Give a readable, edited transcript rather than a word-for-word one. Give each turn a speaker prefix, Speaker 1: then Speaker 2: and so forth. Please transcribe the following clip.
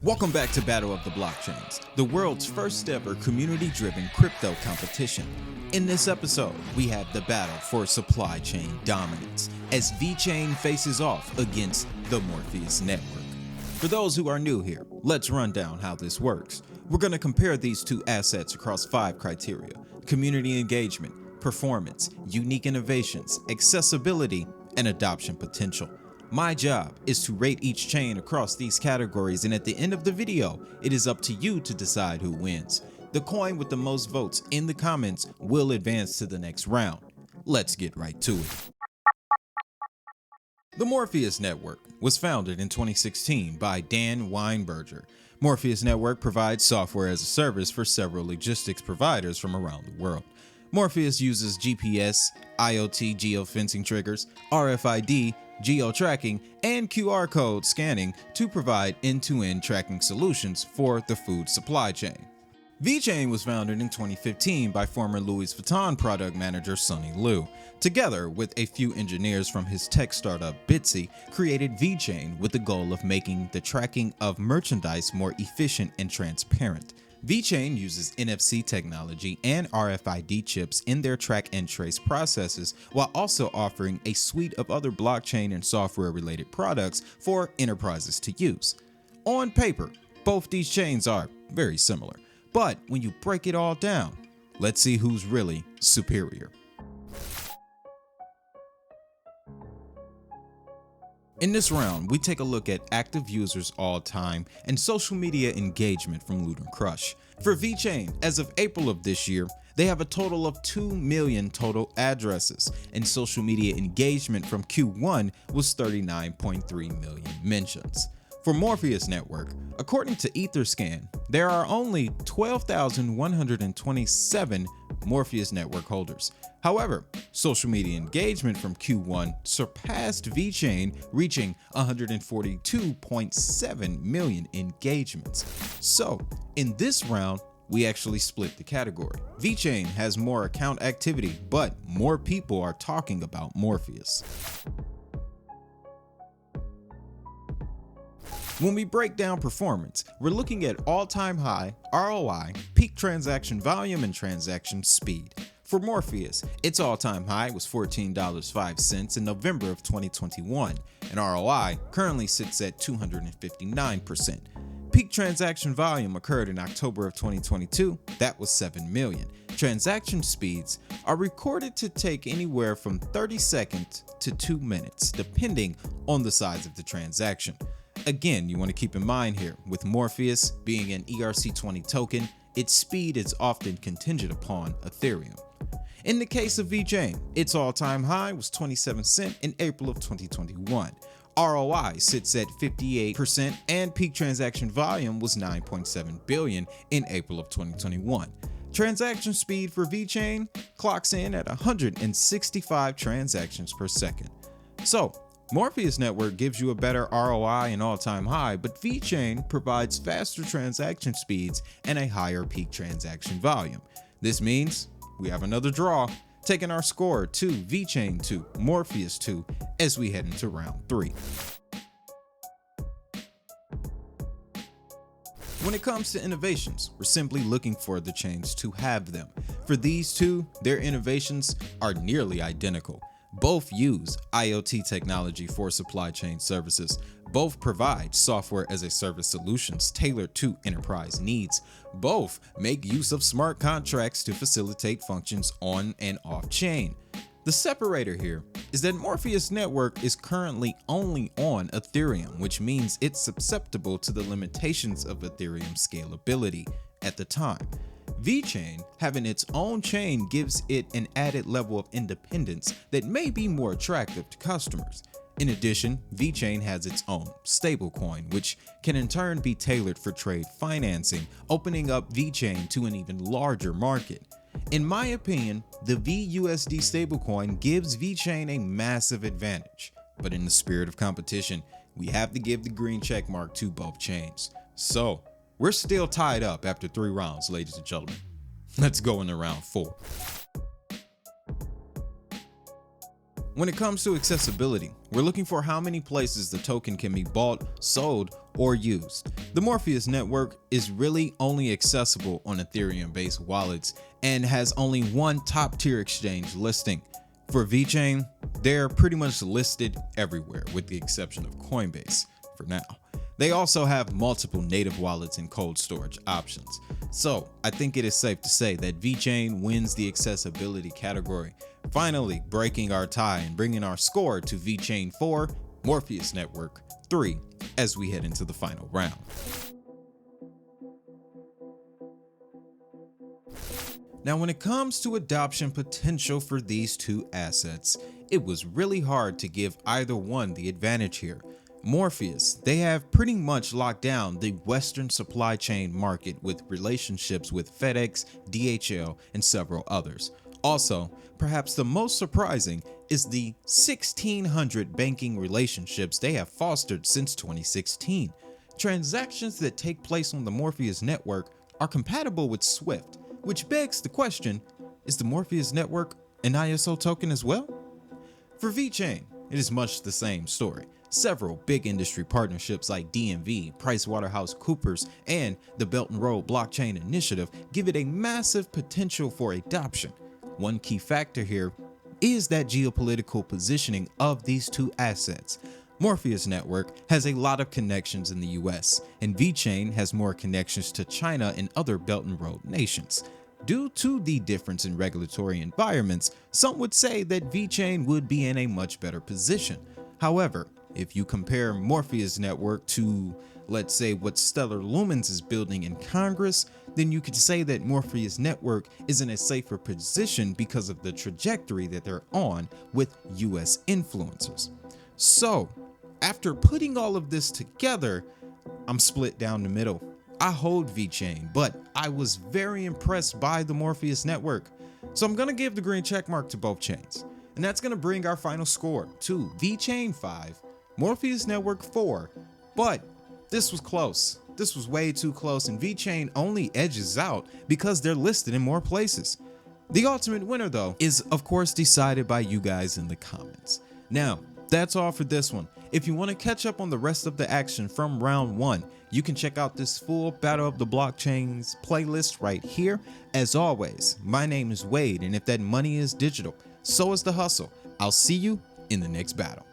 Speaker 1: Welcome back to Battle of the Blockchains, the world's first ever community-driven crypto competition. In this episode, we have the battle for supply chain dominance as VECHAIN faces off against the MORPHEUS network. For those who are new here, let's run down how this works. We're going to compare these two assets across 5 criteria: community engagement, performance, unique innovations, accessibility, and adoption potential. My job is to rate each chain across these categories, and at the end of the video, it is up to you to decide who wins. The coin with the most votes in the comments will advance to the next round. Let's get right to it. The MORPHEUS Network was founded in 2016 by Dan Weinberger. MORPHEUS Network provides software as a service for several logistics providers from around the world. MORPHEUS uses GPS, IoT geofencing triggers, RFID, geo-tracking, and QR code scanning to provide end-to-end tracking solutions for the food supply chain. VECHAIN was founded in 2015 by former Louis Vuitton product manager Sonny Liu. Together with a few engineers from his tech startup Bitsy, created VECHAIN with the goal of making the tracking of merchandise more efficient and transparent. VECHAIN uses NFC technology and RFID chips in their track and trace processes, while also offering a suite of other blockchain and software related products for enterprises to use. On paper, both these chains are very similar, but when you break it all down, let's see who's really superior. In this round, we take a look at active users all time and social media engagement from Loot and Crush. For VECHAIN, as of April of this year, they have a total of 2 million total addresses, and social media engagement from Q1 was 39.3 million mentions. For MORPHEUS Network, according to Etherscan, there are only 12,127 MORPHEUS Network holders. However, social media engagement from Q1 surpassed VECHAIN, reaching 142.7 million engagements. So, in this round, we actually split the category. VECHAIN has more account activity, but more people are talking about MORPHEUS. When we break down performance, we're looking at all-time high, ROI, peak transaction volume, and transaction speed. For MORPHEUS, its all-time high was $14.05 in November of 2021, and ROI currently sits at 259%. Peak transaction volume occurred in October of 2022, that was 7 million. Transaction speeds are recorded to take anywhere from 30 seconds to 2 minutes, depending on the size of the transaction. Again, you want to keep in mind here, with MORPHEUS being an ERC20 token, its speed is often contingent upon Ethereum. In the case of VECHAIN, its all-time high was 27 cents in April of 2021. ROI sits at 58% and peak transaction volume was 9.7 billion in April of 2021. Transaction speed for VECHAIN clocks in at 165 transactions per second. So, MORPHEUS Network gives you a better ROI and all-time high, but VECHAIN provides faster transaction speeds and a higher peak transaction volume. This means we have another draw, taking our score to VECHAIN 2, MORPHEUS 2 as we head into round 3. When it comes to innovations, we're simply looking for the chains to have them. For these two, their innovations are nearly identical. Both use IoT technology for supply chain services. Both provide software as a service solutions tailored to enterprise needs. Both make use of smart contracts to facilitate functions on and off chain. The separator here is that MORPHEUS Network is currently only on Ethereum, which means it's susceptible to the limitations of Ethereum scalability at the time. VECHAIN having its own chain gives it an added level of independence that may be more attractive to customers. In addition, VECHAIN has its own stablecoin, which can in turn be tailored for trade financing, opening up VECHAIN to an even larger market. In my opinion, the VUSD stablecoin gives VECHAIN a massive advantage, but in the spirit of competition, we have to give the green check mark to both chains. So, we're still tied up after 3 rounds, ladies and gentlemen. Let's go into round 4. When it comes to accessibility, we're looking for how many places the token can be bought, sold, or used. The Morpheus network is really only accessible on Ethereum-based wallets and has only one top-tier exchange listing. For VECHAIN, they're pretty much listed everywhere with the exception of Coinbase for now. They also have multiple native wallets and cold storage options. So I think it is safe to say that VECHAIN wins the accessibility category, finally breaking our tie and bringing our score to VECHAIN 4, Morpheus Network 3 as we head into the final round. Now, when it comes to adoption potential for these two assets, it was really hard to give either one the advantage here. Morpheus, they have pretty much locked down the Western supply chain market with relationships with FedEx, DHL, and several others. Also, perhaps the most surprising is the 1,600 banking relationships they have fostered since 2016. Transactions that take place on the Morpheus network are compatible with SWIFT, which begs the question, is the Morpheus network an ISO token as well? For VECHAIN, it is much the same story. Several big industry partnerships like DNV, PricewaterhouseCoopers, and the Belt and Road Blockchain Initiative give it a massive potential for adoption. One key factor here is that geopolitical positioning of these two assets. Morpheus Network has a lot of connections in the US, and VECHAIN has more connections to China and other Belt and Road nations. Due to the difference in regulatory environments, some would say that VECHAIN would be in a much better position. However, if you compare Morpheus Network to, let's say, what Stellar Lumens is building in Congress, then you could say that Morpheus Network is in a safer position because of the trajectory that they're on with US influencers. So, after putting all of this together, I'm split down the middle. I hold VECHAIN, but I was very impressed by the Morpheus Network. So I'm gonna give the green check mark to both chains. And that's gonna bring our final score to VECHAIN 5, Morpheus Network 4, but this was close. This was way too close, and VECHAIN only edges out because they're listed in more places. The ultimate winner, though, is of course decided by you guys in the comments. Now, that's all for this one. If you want to catch up on the rest of the action from round 1, you can check out this full Battle of the Blockchains playlist right here. As always, my name is Wade, and if that money is digital, so is the hustle. I'll see you in the next battle.